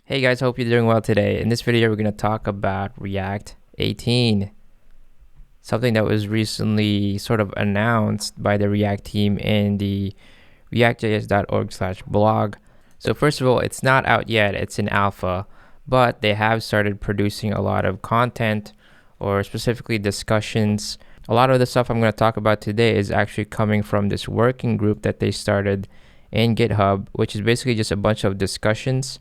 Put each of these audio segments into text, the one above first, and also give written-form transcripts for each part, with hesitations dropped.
Hey guys, hope you're doing well today. In this video, we're going to talk about React 18, something that was recently sort of announced by the React team in the reactjs.org/blog. So first of all, it's not out yet, it's in alpha, but they have started producing a lot of content, or specifically discussions. A lot of the stuff I'm going to talk about today is actually coming from this working group that they started in GitHub, which is basically just a bunch of discussions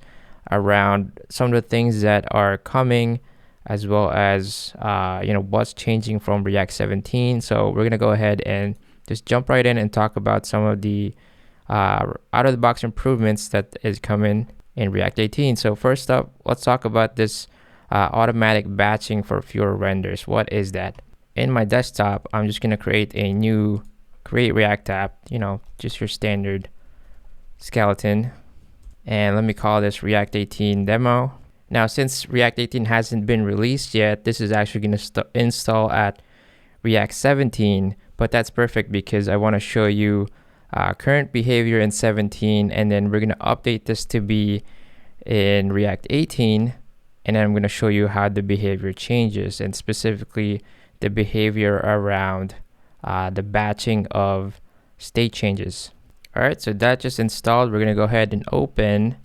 around some of the things that are coming, as well as what's changing from React 17. So we're gonna go ahead and just jump right in and talk about some of the out of the box improvements that is coming in React 18. So first up, let's talk about this automatic batching for fewer renders. What is that? In my desktop, I'm just gonna create a new create React app, just your standard skeleton. And let me call this React 18 demo. Now, since React 18 hasn't been released yet, this is actually going to install at React 17, but that's perfect because I want to show you current behavior in 17, and then we're going to update this to be in React 18, and then I'm going to show you how the behavior changes, and specifically the behavior around the batching of state changes. Alright, so that just installed. We're going to go ahead and open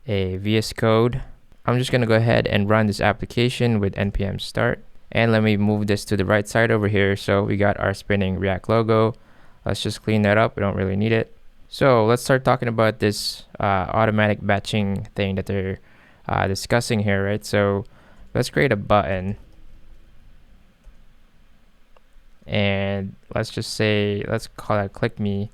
a VS Code. I'm just going to go ahead and run this application with npm start. And let me move this to the right side over here. So we got our spinning React logo. Let's just clean that up. We don't really need it. So let's start talking about this automatic batching thing that they're discussing here, right? So let's create a button. And let's just say, let's call that click me.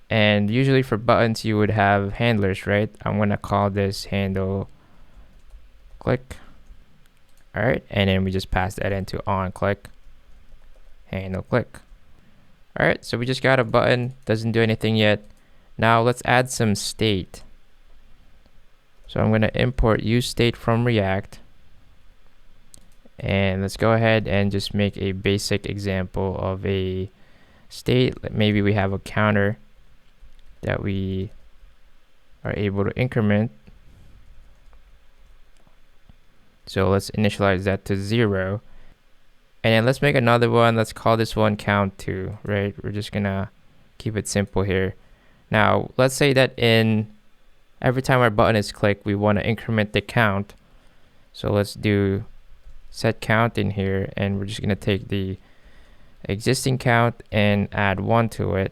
And usually for buttons, you would have handlers, right? I'm going to call this handle click. All right. And then we just pass that into on click, handle click. All right. So we just got a button. Doesn't do anything yet. Now let's add some state. So I'm going to import useState from React. And let's go ahead and just make a basic example of a state. Maybe we have a counter that we are able to increment. So let's initialize that to 0. And then let's make another one. Let's call this one count 2, right? We're just gonna keep it simple here. Now, let's say that in every time our button is clicked, we want to increment the count. So let's do set count in here, and we're just gonna take the existing count and add 1 to it.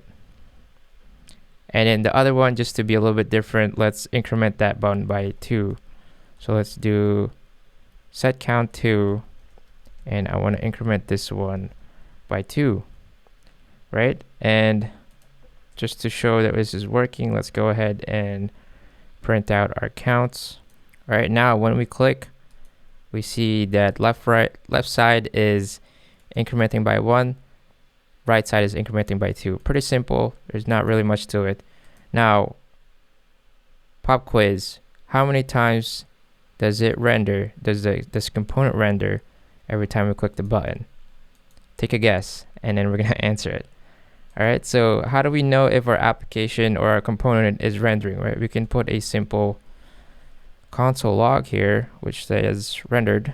And then the other one, just to be a little bit different, let's increment that button by 2. So let's do set count 2, and I want to increment this one by 2, right? And just to show that this is working, let's go ahead and print out our counts. All right, now when we click, we see that left side is incrementing by 1. Right side is incrementing by 2. Pretty simple. There's not really much to it. Now, pop quiz. How many times does it render? Does this component render every time we click the button? Take a guess, and then we're gonna answer it. All right. So how do we know if our application or our component is rendering? Right. We can put a simple console log here, which says rendered.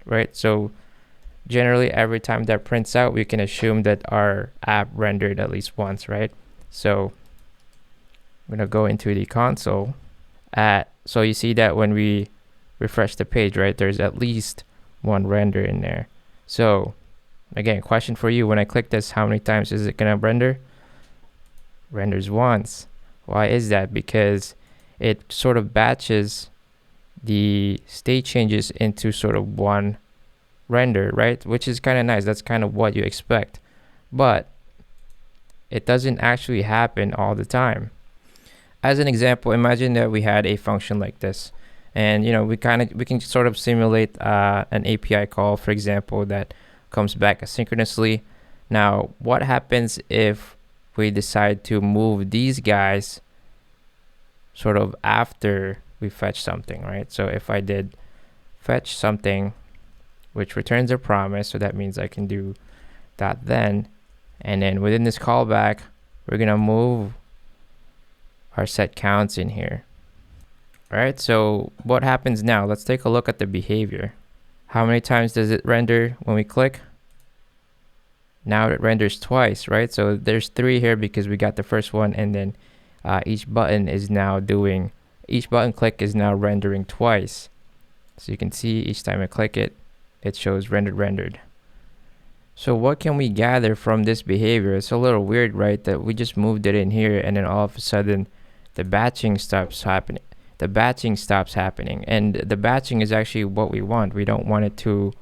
Right. So generally, every time that prints out, we can assume that our app rendered at least once, right? So I'm gonna go into the console. So you see that when we refresh the page, right, there's at least one render in there. So again, question for you: when I click this, how many times is it gonna render? Renders once. Why is that? Because it sort of batches the state changes into sort of one render, right? Which is kind of nice. That's kind of what you expect, but it doesn't actually happen all the time. As an example, imagine that we had a function like this, and we can sort of simulate an API call, for example, that comes back asynchronously. Now, what happens if we decide to move these guys sort of after we fetch something, right? So if I did fetch something, which returns a promise, so that means I can do that then, and then within this callback, we're gonna move our set counts in here. All right, so what happens now? Let's take a look at the behavior. How many times does it render when we click? Now it renders twice, right? So there's 3 here because we got the first one, and then each button click is now rendering twice. So you can see each time I click it, it shows rendered. So what can we gather from this behavior? It's a little weird, right? That we just moved it in here, and then all of a sudden the batching stops happening. And the batching is actually what we want. We don't want it to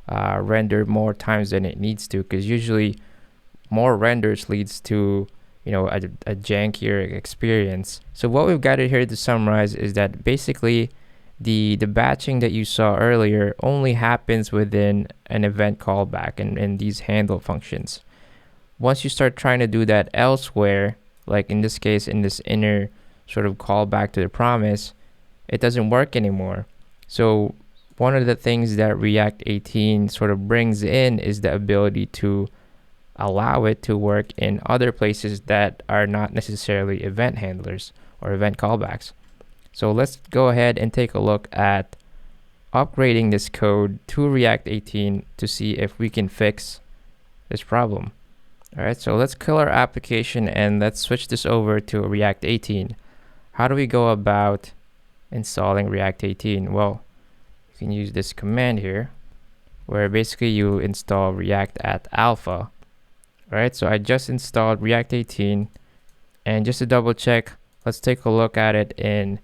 render more times than it needs to, because usually more renders leads to a jankier experience. So what we've got here to summarize is that basically the batching that you saw earlier only happens within an event callback and these handle functions. Once you start trying to do that elsewhere, like in this case in this inner sort of callback to the promise, it doesn't work anymore. So one of the things that React 18 sort of brings in is the ability to allow it to work in other places that are not necessarily event handlers or event callbacks. So let's go ahead and take a look at upgrading this code to React 18 to see if we can fix this problem. All right, so let's kill our application and let's switch this over to React 18. How do we go about installing React 18? Well, you can use this command here where basically you install React at alpha. All right, so I just installed React 18, and just to double check, let's take a look at it in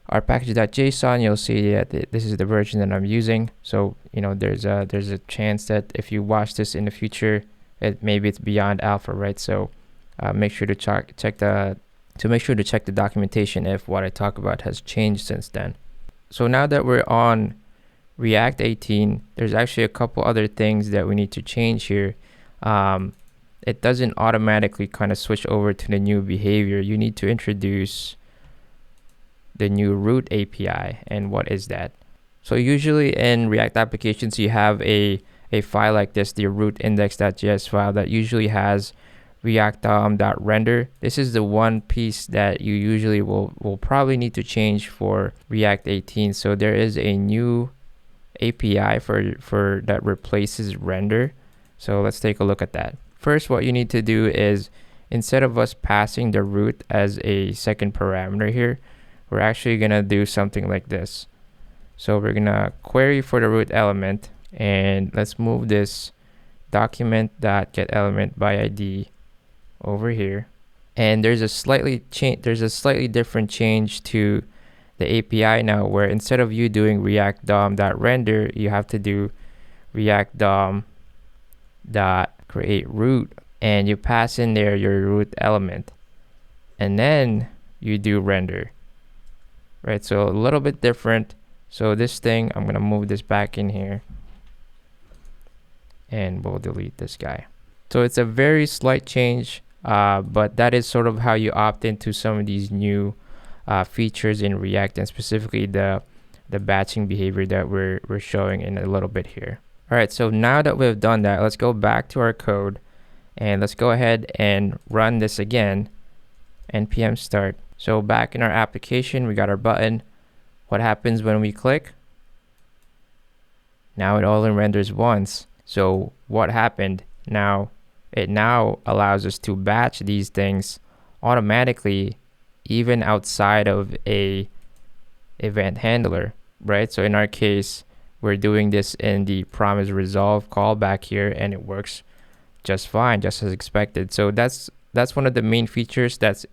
our package.json. You'll see that this is the version that I'm using. So there's a chance that if you watch this in the future, maybe it's beyond alpha, right? So make sure to check the documentation if what I talk about has changed since then. So now that we're on React 18, there's actually a couple other things that we need to change here. It doesn't automatically kind of switch over to the new behavior. You need to introduce the new root API. And what is that? So usually in React applications, you have a file like this, the root index.js file that usually has react.render. This is the one piece that you usually will probably need to change for React 18. So there is a new API for that replaces render. So let's take a look at that. First, what you need to do is, instead of us passing the root as a second parameter here, we're actually gonna do something like this. So we're gonna query for the root element, and let's move this document.getElement by ID over here. And there's a slightly different change to the API now, where instead of you doing React DOM.render, you have to do React DOM.create root, and you pass in there your root element, and then you do render. Right, so a little bit different. So this thing, I'm gonna move this back in here, and we'll delete this guy. So it's a very slight change, but that is sort of how you opt into some of these new features in React, and specifically the batching behavior that we're showing in a little bit here. All right, so now that we've done that, let's go back to our code and let's go ahead and run this again. npm start. So back in our application, we got our button. What happens when we click? Now it only renders once. So what happened? Now it allows us to batch these things automatically, even outside of a event handler, right? So in our case, we're doing this in the promise resolve callback here, and it works just fine, just as expected. So that's one of the main features that's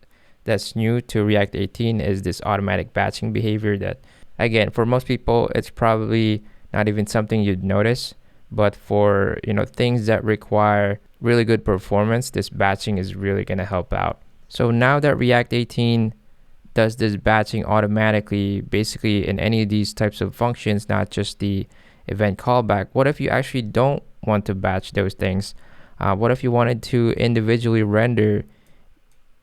new to React 18, is this automatic batching behavior that, again, for most people, it's probably not even something you'd notice, but for things that require really good performance, this batching is really going to help out. So now that React 18 does this batching automatically, basically in any of these types of functions, not just the event callback, what if you actually don't want to batch those things? What if you wanted to individually render,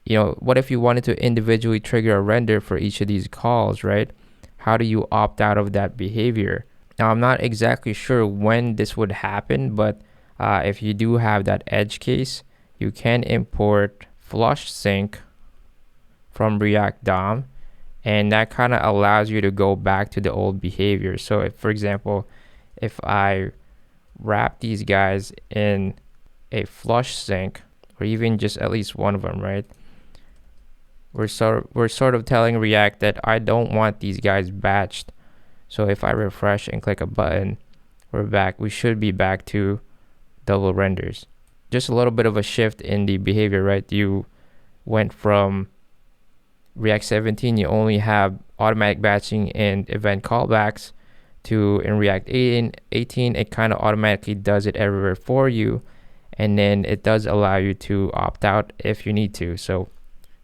what if you wanted to individually trigger a render for each of these calls, right? How do you opt out of that behavior? Now, I'm not exactly sure when this would happen, but if you do have that edge case, you can import flushSync from React DOM, and that kind of allows you to go back to the old behavior. So if, for example, if I wrap these guys in a flushSync, or even just at least one of them, right? We're sort of telling React that I don't want these guys batched. So if I refresh and click a button, we're back. We should be back to double renders. Just a little bit of a shift in the behavior, right? You went from React 17, you only have automatic batching and event callbacks, to in React 18, it kind of automatically does it everywhere for you. And then it does allow you to opt out if you need to. So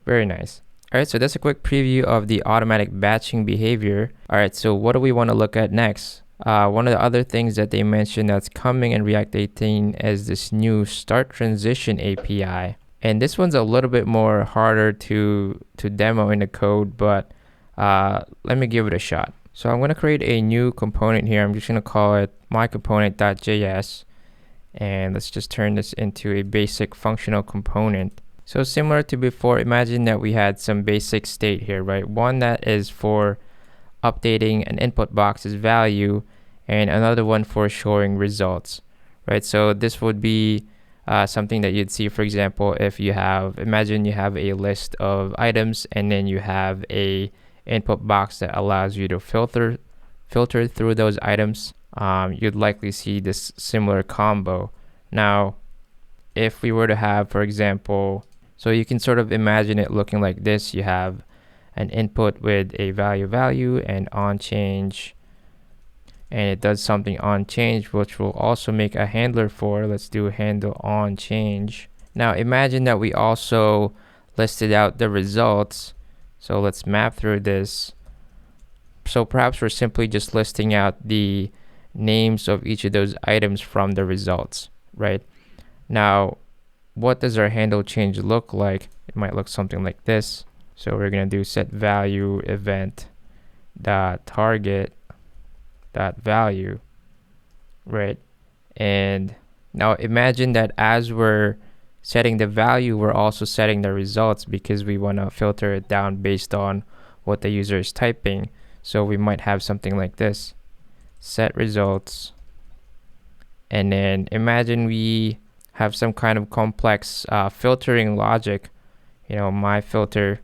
very nice. All right, so that's a quick preview of the automatic batching behavior. All right, so what do we want to look at next? One of the other things that they mentioned that's coming in React 18 is this new startTransition API. And this one's a little bit more harder to demo in the code, but let me give it a shot. So I'm going to create a new component here. I'm just going to call it myComponent.js. And let's just turn this into a basic functional component. So similar to before, imagine that we had some basic state here, right? One that is for updating an input box's value, and another one for showing results, right? So this would be something that you'd see, for example, if you have, imagine you have a list of items, and then you have a input box that allows you to filter through those items. You'd likely see this similar combo. Now, if we were to have, for example, so you can sort of imagine it looking like this. You have an input with a value and on change, and it does something on change, which will also make a handler for. Let's do handle on change. Now imagine that we also listed out the results. So let's map through this. So perhaps we're simply just listing out the names of each of those items from the results, right? Now, what does our handle change look like? It might look something like this. So we're going to do set value event dot target dot value, right? And now imagine that as we're setting the value, we're also setting the results, because we want to filter it down based on what the user is typing. So we might have something like this: set results, and then imagine we have some kind of complex filtering logic, my filter,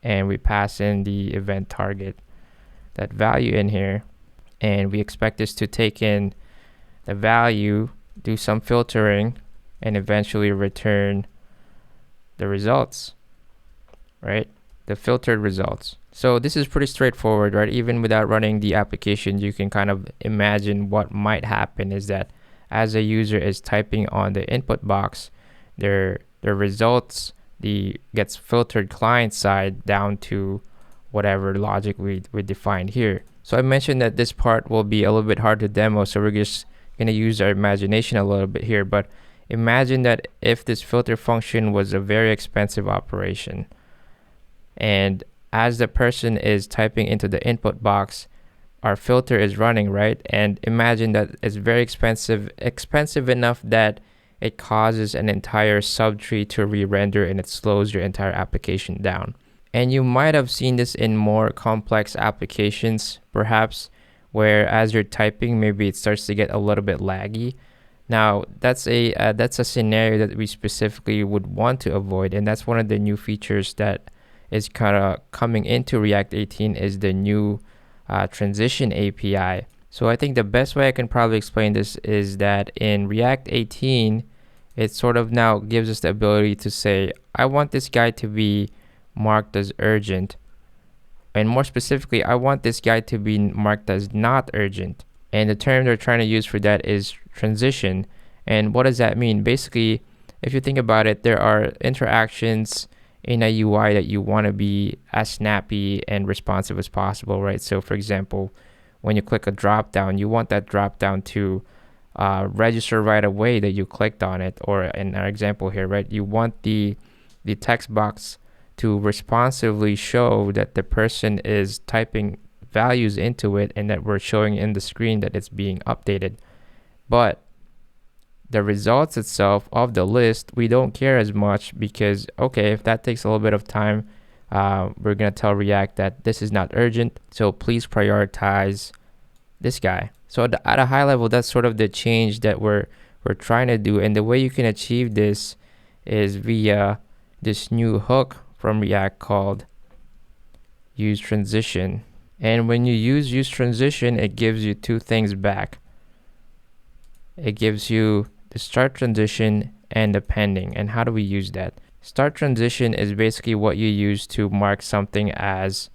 and we pass in the event target, that value in here, and we expect this to take in the value, do some filtering, and eventually return the results, right? The filtered results. So this is pretty straightforward, right? Even without running the application, you can kind of imagine what might happen is that as a user is typing on the input box, their results gets filtered client side down to whatever logic we defined here. So I mentioned that this part will be a little bit hard to demo, so we're just going to use our imagination a little bit here. But imagine that if this filter function was a very expensive operation, and as the person is typing into the input box, our filter is running, right? And imagine that it's very expensive enough that it causes an entire subtree to re-render, and it slows your entire application down. And you might have seen this in more complex applications, perhaps, where as you're typing, maybe it starts to get a little bit laggy. Now, that's a scenario that we specifically would want to avoid, and that's one of the new features that is kind of coming into React 18 is the new transition API. So I think the best way I can probably explain this is that in React 18, it sort of now gives us the ability to say, I want this guy to be marked as urgent, and more specifically, I want this guy to be marked as not urgent. And the term they're trying to use for that is transition. And what does that mean? Basically, if you think about it, there are interactions in a UI that you want to be as snappy and responsive as possible, right? So for example, when you click a drop down, you want that drop down to register right away that you clicked on it. Or in our example here, right, you want the text box to responsively show that the person is typing values into it, and that we're showing in the screen that it's being updated. But the results itself of the list, we don't care as much, because okay, if that takes a little bit of time, we're going to tell React that this is not urgent, so please prioritize this guy. So at a high level, that's sort of the change that we're trying to do. And the way you can achieve this is via this new hook from React called useTransition. And when you use useTransition, it gives you two things back. It gives you the startTransition and the pending. And how do we use that? StartTransition is basically what you use to mark something as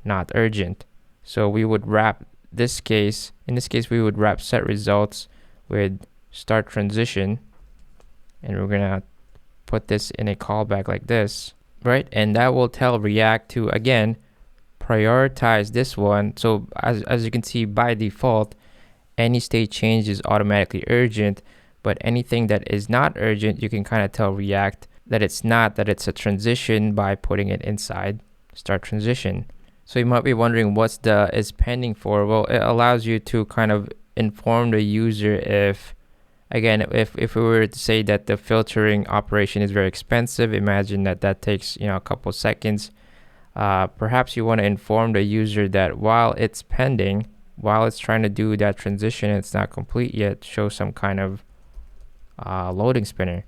not urgent. So we would wrap in this case, we would wrap set results with startTransition, and we're gonna put this in a callback like this, right? And that will tell React to, again, prioritize this one. So as you can see, by default, any state change is automatically urgent, but anything that is not urgent, you can kind of tell React that it's not, that it's a transition by putting it inside startTransition. So you might be wondering what's the is pending for. Well, it allows you to kind of inform the user if, again, if we were to say that the filtering operation is very expensive, imagine that takes, a couple seconds. Perhaps you want to inform the user that while it's pending, while it's trying to do that transition, it's not complete yet, show some kind of loading spinner.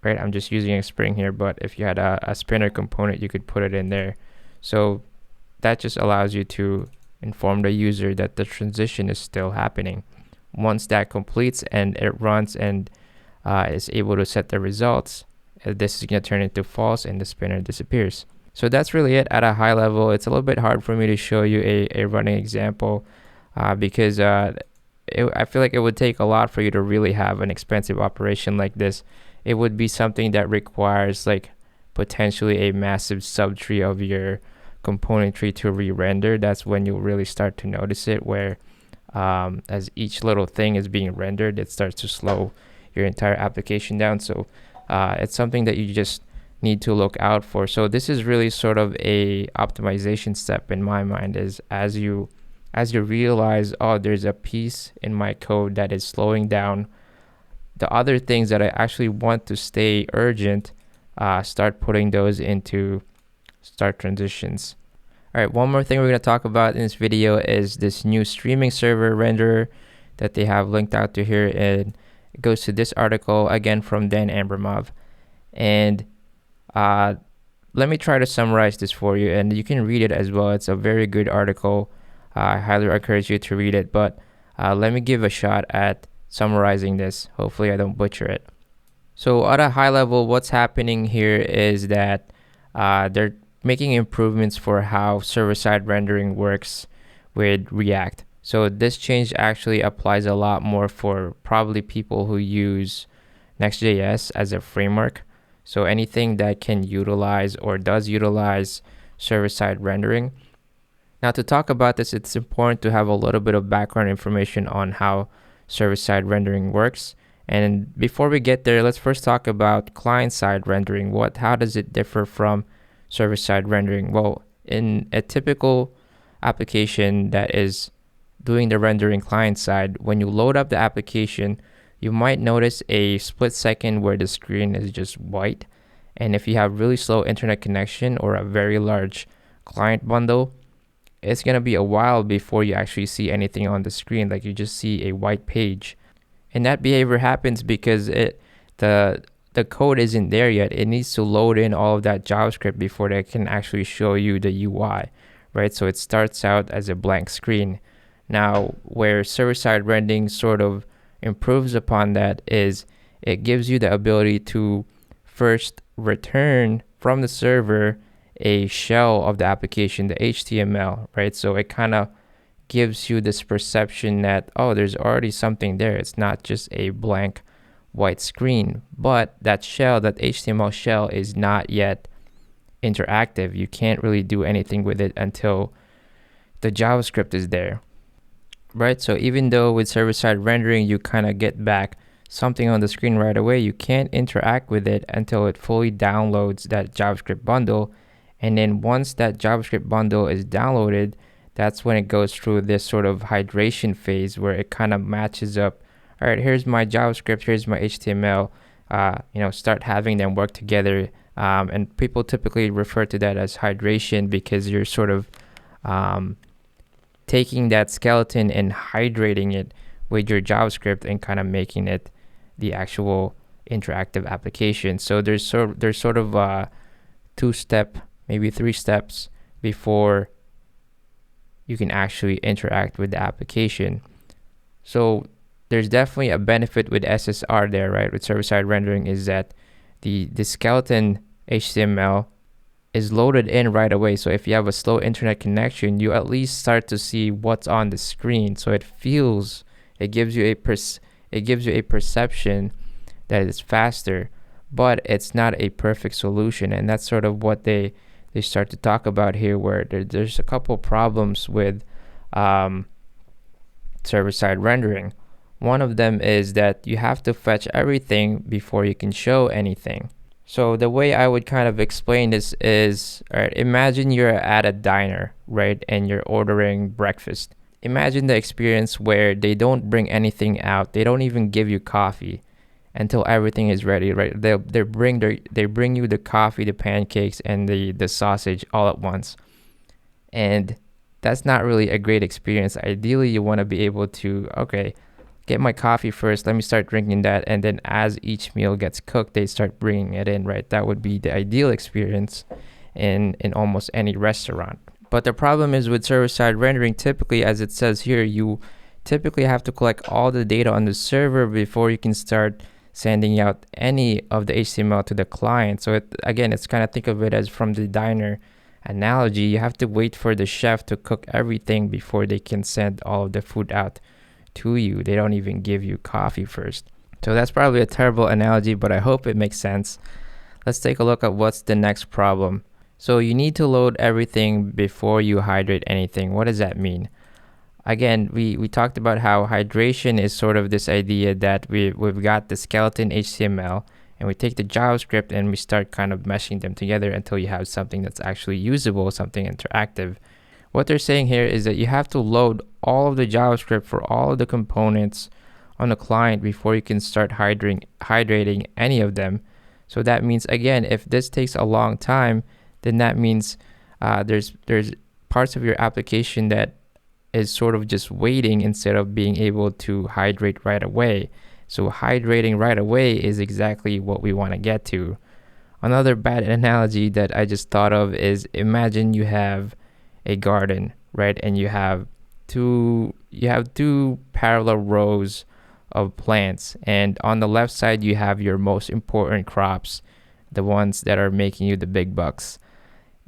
Right, I'm just using a spring here, but if you had a spinner component, you could put it in there. So that just allows you to inform the user that the transition is still happening. Once that completes and it runs and is able to set the results, this is going to turn into false and the spinner disappears. So that's really it at a high level. It's a little bit hard for me to show you a running example because I feel like it would take a lot for you to really have an expensive operation like this. It would be something that requires like potentially a massive subtree of your component tree to re-render. That's when you'll really start to notice it, where as each little thing is being rendered, it starts to slow your entire application down. So it's something that you just need to look out for. So this is really sort of a optimization step in my mind, is as you realize, oh, there's a piece in my code that is slowing down the other things that I actually want to stay urgent, start putting those into startTransitions. All right, one more thing we're going to talk about in this video is this new streaming server renderer that they have linked out to here, and it goes to this article again from Dan Abramov. And let me try to summarize this for you, and you can read it as well. It's a very good article. I highly encourage you to read it, but let me give a shot at summarizing this. Hopefully I don't butcher it. So at a high level, what's happening here is that they're making improvements for how server-side rendering works with React. So this change actually applies a lot more for probably people who use Next.js as a framework. So anything that can utilize or does utilize server-side rendering. Now to talk about this, it's important to have a little bit of background information on how server-side rendering works. And before we get there, let's first talk about client-side rendering. How does it differ from server-side rendering? Well, in a typical application that is doing the rendering client-side, when you load up the application, you might notice a split second where the screen is just white. And if you have really slow internet connection or a very large client bundle, it's going to be a while before you actually see anything on the screen. Like you just see a white page. And that behavior happens because the code isn't there yet. It needs to load in all of that JavaScript before they can actually show you the UI, right? So it starts out as a blank screen. Now, where server-side rendering sort of improves upon that is it gives you the ability to first return from the server a shell of the application, the HTML, right? So it kind of gives you this perception that, oh, there's already something there. It's not just a blank white screen, but that shell, that HTML shell, is not yet interactive. You can't really do anything with it until the JavaScript is there, right? So even though with server-side rendering, you kind of get back something on the screen right away, you can't interact with it until it fully downloads that JavaScript bundle. And then once that JavaScript bundle is downloaded, that's when it goes through this sort of hydration phase where it kind of matches up. All right, here's my JavaScript, here's my HTML. Start having them work together And people typically refer to that as hydration because you're sort of taking that skeleton and hydrating it with your JavaScript and kind of making it the actual interactive application. So there's sort of 2-step, maybe 3 steps before you can actually interact with the application. So there's definitely a benefit with SSR there, right? With server-side rendering, is that the skeleton HTML is loaded in right away. So if you have a slow internet connection, you at least start to see what's on the screen. So it gives you a perception that it's faster, but it's not a perfect solution. And that's sort of what they start to talk about here, where there's a couple problems with server-side rendering. One of them is that you have to fetch everything before you can show anything. So the way I would kind of explain this is, all right, imagine you're at a diner, right, and you're ordering breakfast. Imagine the experience where they don't bring anything out. They don't even give you coffee until everything is ready, right? They bring you the coffee, the pancakes, and the sausage all at once. And that's not really a great experience. Ideally, you want to be able to, okay, get my coffee first, let me start drinking that, and then as each meal gets cooked, they start bringing it in, right? That would be the ideal experience in almost any restaurant. But the problem is with server-side rendering, typically, as it says here, you typically have to collect all the data on the server before you can start sending out any of the HTML to the client. So it's kind of, think of it as from the diner analogy, you have to wait for the chef to cook everything before they can send all of the food out to you. They don't even give you coffee first. So that's probably a terrible analogy, but I hope it makes sense. Let's take a look at what's the next problem. So you need to load everything before you hydrate anything. What does that mean? Again, we talked about how hydration is sort of this idea that we've got the skeleton HTML and we take the JavaScript and we start kind of meshing them together until you have something that's actually usable, something interactive. What they're saying here is that you have to load all of the JavaScript for all of the components on the client before you can start hydrating any of them. So that means, again, if this takes a long time, then that means there's parts of your application that is sort of just waiting instead of being able to hydrate right away. So hydrating right away is exactly what we want to get to. Another bad analogy that I just thought of is, imagine you have a garden, right? And you have two parallel rows of plants, and on the left side you have your most important crops, the ones that are making you the big bucks,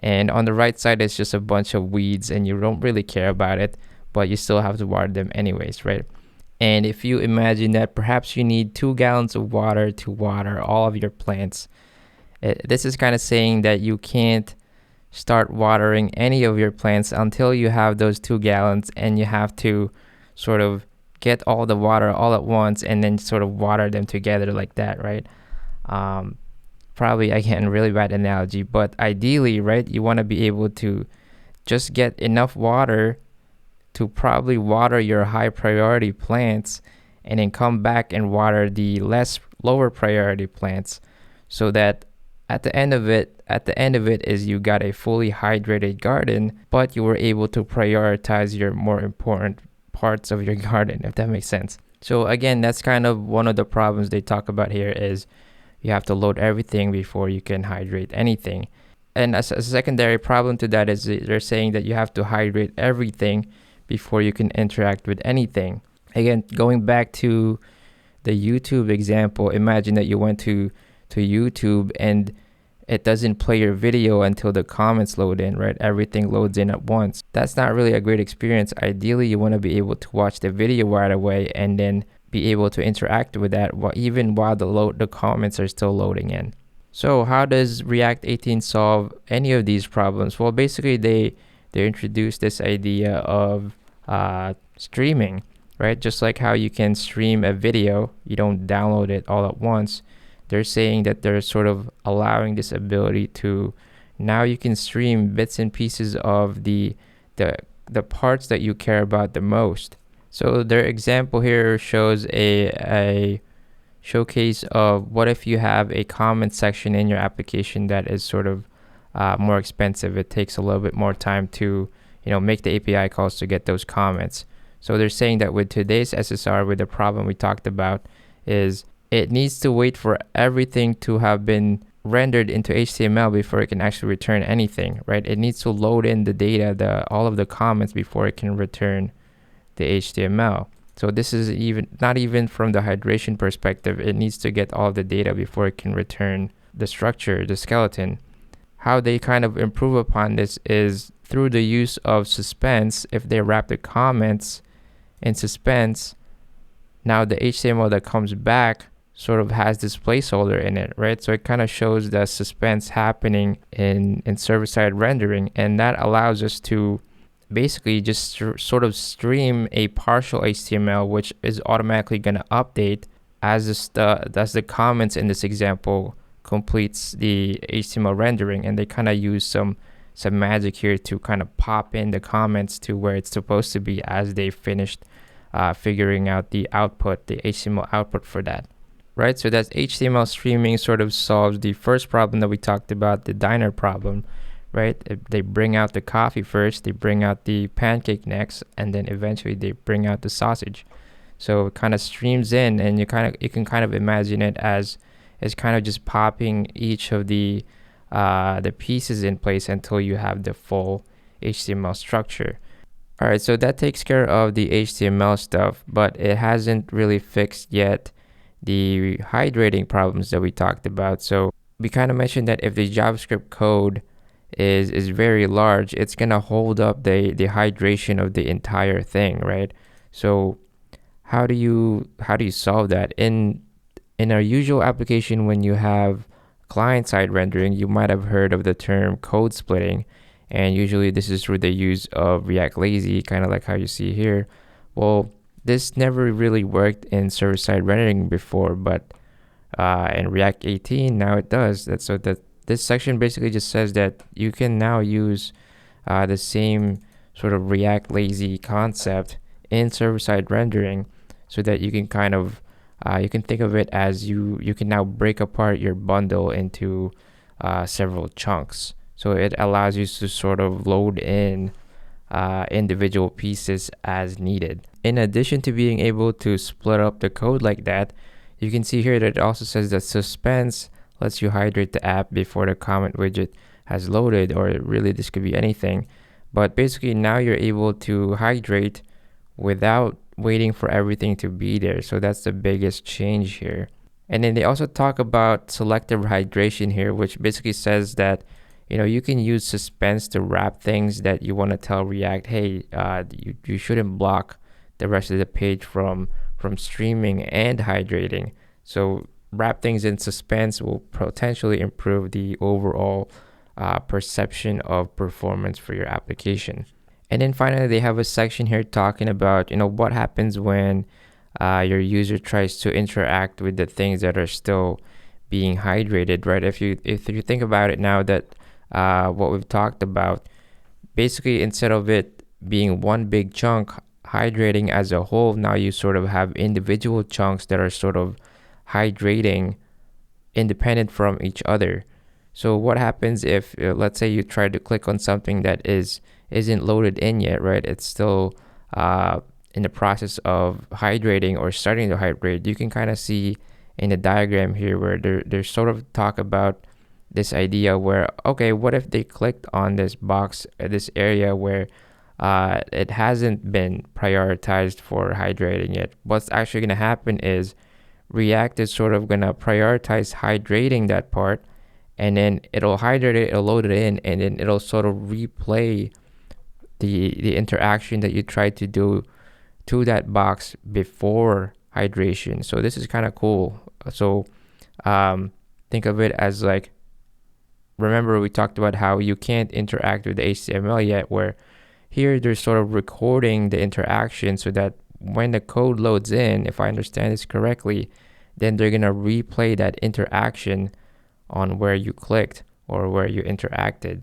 and on the right side it's just a bunch of weeds and you don't really care about it, but you still have to water them anyways, right? And if you imagine that perhaps you need 2 gallons of water to water all of your plants, this is kind of saying that you can't start watering any of your plants until you have those 2 gallons, and you have to sort of get all the water all at once and then sort of water them together like that, right? Probably, again, really bad analogy, but ideally, right, you want to be able to just get enough water to probably water your high priority plants and then come back and water the lower priority plants, so that at the end of it is you got a fully hydrated garden, but you were able to prioritize your more important parts of your garden, if that makes sense. So again, that's kind of one of the problems they talk about here, is you have to load everything before you can hydrate anything. And as a secondary problem to that is they're saying that you have to hydrate everything before you can interact with anything. Again, going back to the YouTube example, imagine that you went to YouTube and it doesn't play your video until the comments load in, right? Everything loads in at once. That's not really a great experience. Ideally, you want to be able to watch the video right away and then be able to interact with that even while the comments are still loading in. So how does React 18 solve any of these problems? Well, basically they introduced this idea of streaming, right? Just like how you can stream a video, you don't download it all at once. They're saying that they're sort of allowing this ability to, now you can stream bits and pieces of the parts that you care about the most. So their example here shows a showcase of what if you have a comment section in your application that is sort of more expensive. It takes a little bit more time to make the API calls to get those comments. So they're saying that with today's SSR, with the problem we talked about, is it needs to wait for everything to have been rendered into HTML before it can actually return anything, right? It needs to load in the data, all of the comments before it can return the HTML. So this is not even from the hydration perspective. It needs to get all the data before it can return the structure, the skeleton. How they kind of improve upon this is through the use of Suspense. If they wrap the comments in Suspense, now the HTML that comes back sort of has this placeholder in it, right? So it kind of shows the suspense happening in server-side rendering, and that allows us to basically just sort of stream a partial HTML, which is automatically going to update as the comments in this example completes the HTML rendering, and they kind of use some magic here to kind of pop in the comments to where it's supposed to be as they finished figuring out the output, the HTML output for that. Right, so that's HTML streaming sort of solves the first problem that we talked about, the diner problem, right? They bring out the coffee first, they bring out the pancake next, and then eventually they bring out the sausage. So it kind of streams in, and you can kind of imagine it as kind of just popping each of the pieces in place until you have the full HTML structure. All right, so that takes care of the HTML stuff, but it hasn't really fixed yet the hydrating problems that we talked about. So we kind of mentioned that if the JavaScript code is very large, it's gonna hold up the hydration of the entire thing, right? So how do you solve that? In our usual application, when you have client-side rendering, you might have heard of the term code splitting, and usually this is through the use of React Lazy, kind of like how you see here. Well, this never really worked in server-side rendering before, but in React 18 now it does. This section basically just says that you can now use the same sort of React Lazy concept in server-side rendering, so that you can kind of you can think of it as you can now break apart your bundle into several chunks. So it allows you to sort of load in individual pieces as needed. In addition to being able to split up the code like that, you can see here that it also says that Suspense lets you hydrate the app before the comment widget has loaded, or really this could be anything. But basically now you're able to hydrate without waiting for everything to be there. So that's the biggest change here. And then they also talk about selective hydration here, which basically says that you can use Suspense to wrap things that you want to tell React, hey, you shouldn't block the rest of the page from streaming and hydrating. So wrap things in Suspense will potentially improve the overall perception of performance for your application. And then finally, they have a section here talking about what happens when your user tries to interact with the things that are still being hydrated, right? If you think about it now, that what we've talked about, basically instead of it being one big chunk hydrating as a whole, now you sort of have individual chunks that are sort of hydrating independent from each other. So what happens if let's say you try to click on something that isn't loaded in yet, right? It's still in the process of hydrating or starting to hydrate. You can kind of see in the diagram here where they're sort of talk about this idea where, okay, what if they clicked on this box, this area where it hasn't been prioritized for hydrating yet? What's actually going to happen is React is sort of going to prioritize hydrating that part, and then it'll hydrate it, it'll load it in, and then it'll sort of replay the interaction that you tried to do to that box before hydration. So this is kind of cool. So think of it as like, remember we talked about how you can't interact with the HTML yet, where here they're sort of recording the interaction so that when the code loads in, if I understand this correctly, then they're going to replay that interaction on where you clicked or where you interacted.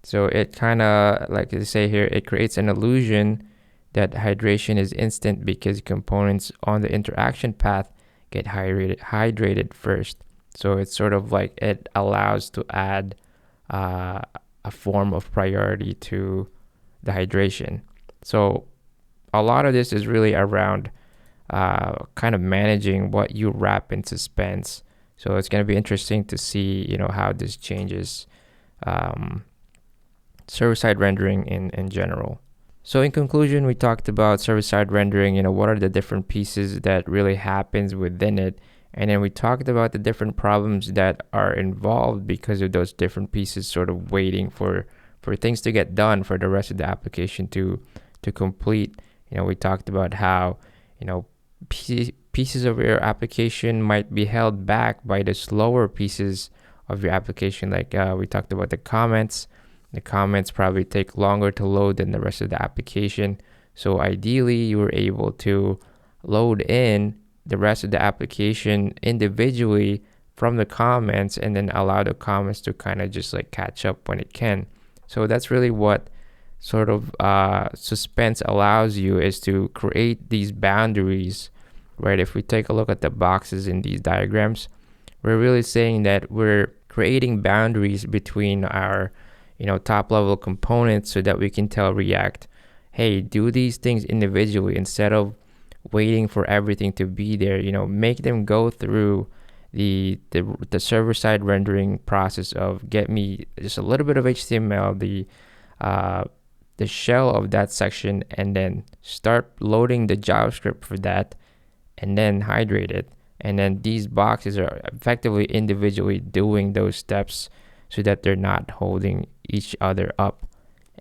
So it kind of, like they say here, it creates an illusion that hydration is instant because components on the interaction path get hydrated first. So it's sort of like it allows to add a form of priority to the hydration. So a lot of this is really around kind of managing what you wrap in Suspense. So it's going to be interesting to see, how this changes server-side rendering in general. So in conclusion, we talked about server-side rendering, what are the different pieces that really happens within it. And then we talked about the different problems that are involved because of those different pieces sort of waiting for things to get done for the rest of the application to complete. We talked about how, pieces of your application might be held back by the slower pieces of your application. Like we talked about the comments. The comments probably take longer to load than the rest of the application. So ideally, you were able to load in the rest of the application individually from the comments and then allow the comments to kind of just like catch up when it can. So that's really what sort of Suspense allows you, is to create these boundaries, right? If we take a look at the boxes in these diagrams, we're really saying that we're creating boundaries between our top level components so that we can tell React, hey, do these things individually instead of waiting for everything to be there. Make them go through the server-side rendering process of get me just a little bit of HTML, the shell of that section, and then start loading the JavaScript for that, and then hydrate it. And then these boxes are effectively individually doing those steps so that they're not holding each other up.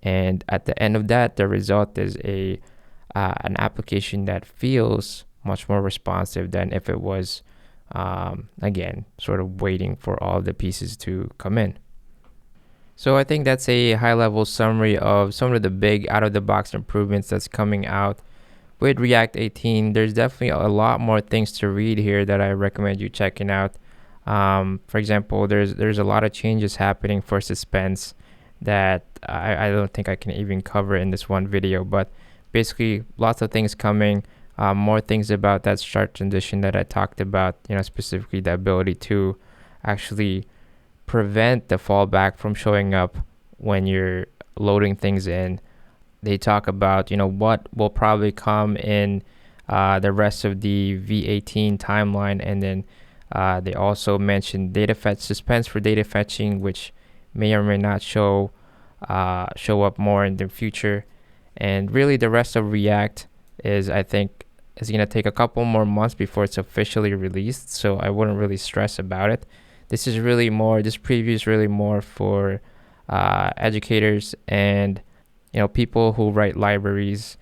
And at the end of that, the result is an application that feels much more responsive than if it was, again, sort of waiting for all the pieces to come in. So I think that's a high-level summary of some of the big out-of-the-box improvements that's coming out with React 18. There's definitely a lot more things to read here that I recommend you checking out. For example, there's a lot of changes happening for Suspense that I don't think I can even cover in this one video, but basically lots of things coming, more things about that startTransition that I talked about, specifically the ability to actually prevent the fallback from showing up when you're loading things in. They talk about, what will probably come in the rest of the V18 timeline, and then they also mentioned Suspense for data fetching, which may or may not show up more in the future. And really the rest of React is going to take a couple more months before it's officially released, so I wouldn't really stress about it. This preview is really more for educators and people who write libraries,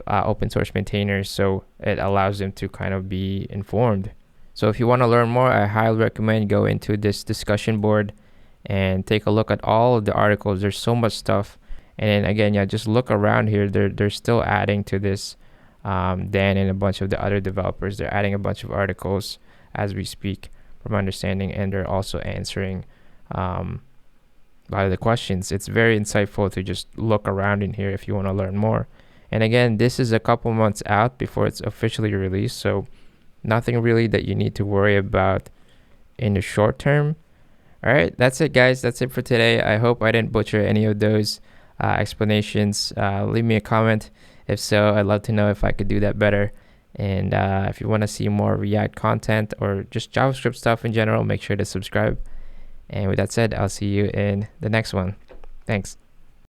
open source maintainers, so it allows them to kind of be informed. So if you want to learn more, I highly recommend go into this discussion board and take a look at all of the articles. There's so much stuff. And then again, just look around here. They're still adding to this. Dan and a bunch of the other developers, they're adding a bunch of articles as we speak, from my understanding, and they're also answering a lot of the questions. It's very insightful to just look around in here if you want to learn more. And again, this is a couple months out before it's officially released, so nothing really that you need to worry about in the short term. All right, that's it, guys. That's it for today. I hope I didn't butcher any of those explanations. Leave me a comment. If so, I'd love to know if I could do that better. And if you want to see more React content or just JavaScript stuff in general, make sure to subscribe. And with that said, I'll see you in the next one. Thanks.